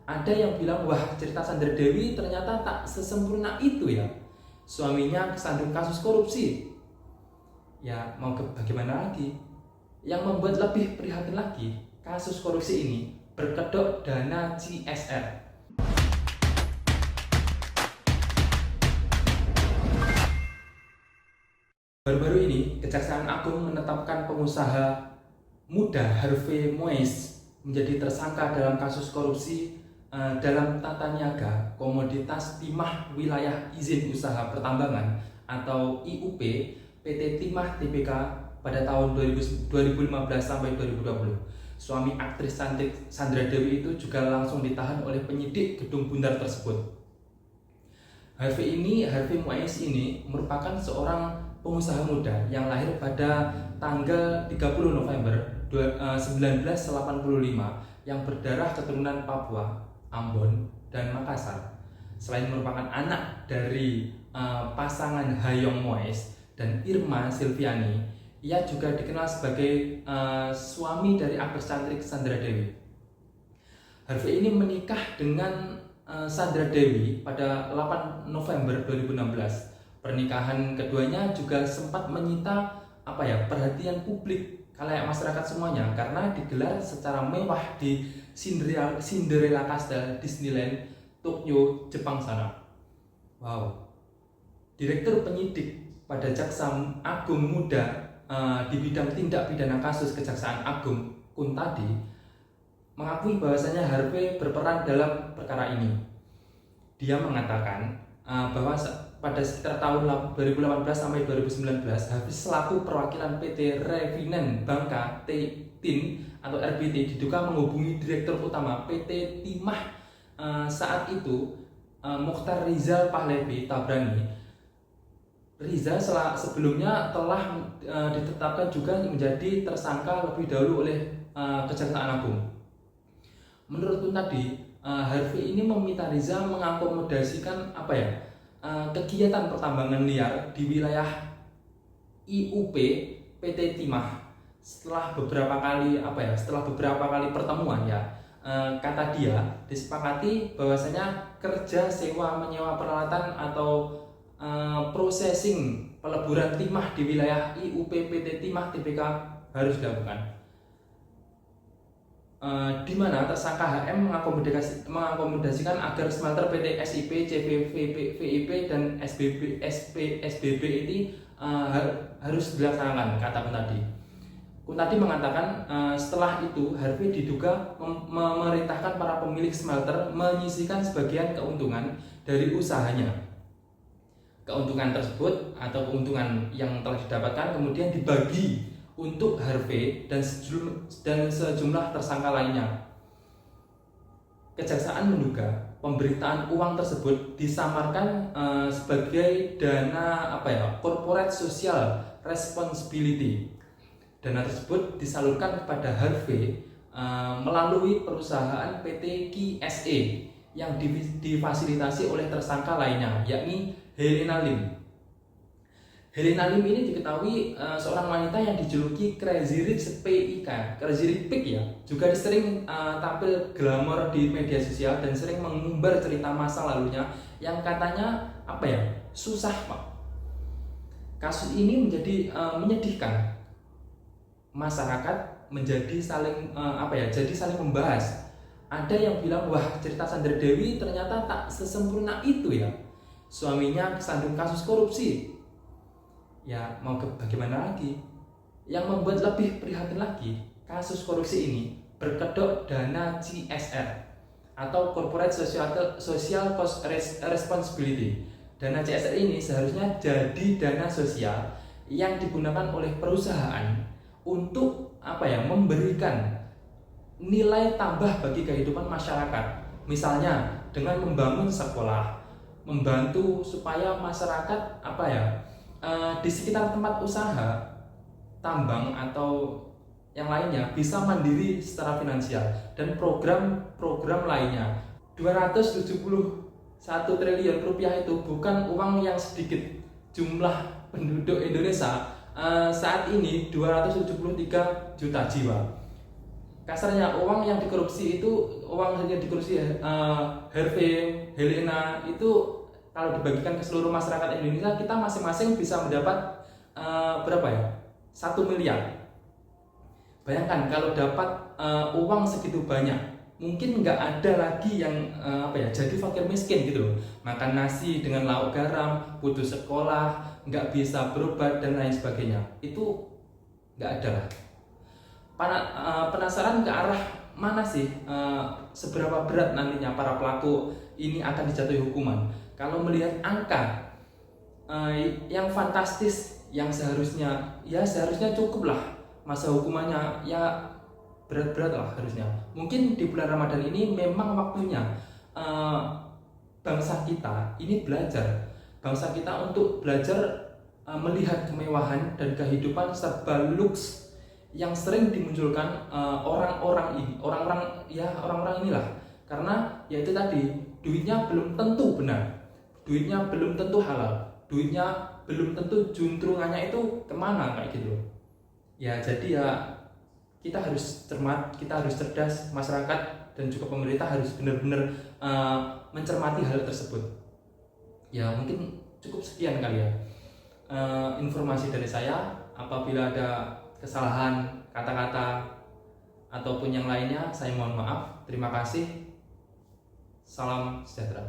Ada yang bilang, wah cerita Sandra Dewi ternyata tak sesempurna itu ya. Suaminya kesandung kasus korupsi. Ya mau bagaimana lagi? Yang membuat lebih prihatin lagi, kasus korupsi ini berkedok dana CSR. Baru-baru ini, Kejaksaan Agung menetapkan pengusaha muda Harvey Moise menjadi tersangka dalam kasus korupsi dalam tata niaga komoditas timah wilayah izin usaha pertambangan atau IUP PT Timah Tbk pada tahun 2015 sampai 2020. Suami aktris cantik Sandra Dewi itu juga langsung ditahan oleh penyidik Gedung Bundar tersebut. Harvey Moise ini merupakan seorang pengusaha muda yang lahir pada tanggal 30 November 1985 yang berdarah keturunan Papua, Ambon, dan Makassar. Selain merupakan anak dari pasangan Hayong Moise dan Irma Silviani, ia juga dikenal sebagai suami dari aktris cantik Sandra Dewi. Harvey ini menikah dengan Sandra Dewi pada 8 November 2016. Pernikahan keduanya juga sempat menyita perhatian publik khalayak masyarakat semuanya karena digelar secara mewah di Cinderella Castle Disneyland Tokyo, Jepang sana. Wow. Direktur penyidik pada Jaksa Agung Muda di bidang tindak pidana kasus Kejaksaan Agung Kuntadi mengakui bahwasanya Harvey berperan dalam perkara ini. Dia mengatakan bahwa pada sekitar tahun 2018 sampai 2019, Harvey selaku perwakilan PT Revinen Bangka TIN atau RBT diduga menghubungi Direktur Utama PT Timah saat itu Mokhtar Rizal Pahlavi Tabrani. Riza sebelumnya telah ditetapkan juga menjadi tersangka lebih dahulu oleh Kejaksaan Agung. Menurut Kuntadi, Harvey ini meminta Riza mengakomodasikan kegiatan pertambangan liar di wilayah IUP PT Timah. Setelah beberapa kali pertemuan kata dia disepakati bahwasanya kerja sewa menyewa peralatan atau processing peleburan timah di wilayah IUP PT Timah Tbk harus dilakukan. Di mana tersangka HM mengakomodasikan agar smelter PT SIP, CVP, dan SBB ini harus dilaksanakan, kata Kuntadi. Kuntadi mengatakan setelah itu Harvey diduga memerintahkan para pemilik smelter menyisihkan sebagian keuntungan dari usahanya. Keuntungan tersebut atau keuntungan yang telah didapatkan kemudian dibagi untuk Harvey dan sejumlah tersangka lainnya. Kejaksaan menduga pemberitaan uang tersebut disamarkan sebagai dana corporate social responsibility. Dana tersebut disalurkan kepada Harvey melalui perusahaan PT KSE yang difasilitasi oleh tersangka lainnya, yakni Helena Lim. Helena Lim ini diketahui seorang wanita yang dijuluki Crazy Rich PIK, Crazy Rich Pig ya. Juga sering tampil glamor di media sosial dan sering mengumbar cerita masa lalunya yang katanya susah Pak. Kasus ini menjadi menyedihkan. Masyarakat menjadi saling saling membahas. Ada yang bilang, wah cerita Sandra Dewi ternyata tak sesempurna itu ya. Suaminya kesandung kasus korupsi. Ya mau bagaimana lagi? Yang membuat lebih prihatin lagi, kasus korupsi ini berkedok dana CSR atau Corporate Social Responsibility. Dana CSR ini seharusnya jadi dana sosial yang digunakan oleh perusahaan untuk memberikan nilai tambah bagi kehidupan masyarakat. Misalnya dengan membangun sekolah, membantu supaya masyarakat di sekitar tempat usaha tambang atau yang lainnya bisa mandiri secara finansial, dan program-program lainnya. 271 triliun rupiah itu bukan uang yang sedikit. Jumlah penduduk Indonesia saat ini 273 juta jiwa. kasarnya uang yang dikorupsi itu, Harvey, Helena itu kalau dibagikan ke seluruh masyarakat Indonesia, kita masing-masing bisa mendapat berapa ya? 1 miliar. Bayangkan kalau dapat uang segitu banyak, mungkin nggak ada lagi yang jadi fakir miskin gitu loh. Makan nasi dengan lauk garam, putus sekolah, nggak bisa berobat dan lain sebagainya. Itu nggak ada lah. Penasaran ke arah mana sih seberapa berat nantinya para pelaku ini akan dijatuhi hukuman? Kalau melihat angka yang fantastis, yang seharusnya cukup lah masa hukumannya, ya berat-berat lah harusnya. Mungkin di bulan Ramadan ini memang waktunya bangsa kita ini bangsa kita untuk belajar melihat kemewahan dan kehidupan serba luks yang sering dimunculkan orang-orang inilah. Karena yaitu tadi, duitnya belum tentu benar, duitnya belum tentu halal, duitnya belum tentu juntrungannya itu kemana kayak gitu. Ya jadi ya kita harus cermat, kita harus cerdas, masyarakat dan juga pemerintah harus benar-benar mencermati hal tersebut. Ya mungkin cukup sekian kali ya informasi dari saya. Apabila ada kesalahan kata-kata ataupun yang lainnya, saya mohon maaf. Terima kasih. Salam sejahtera.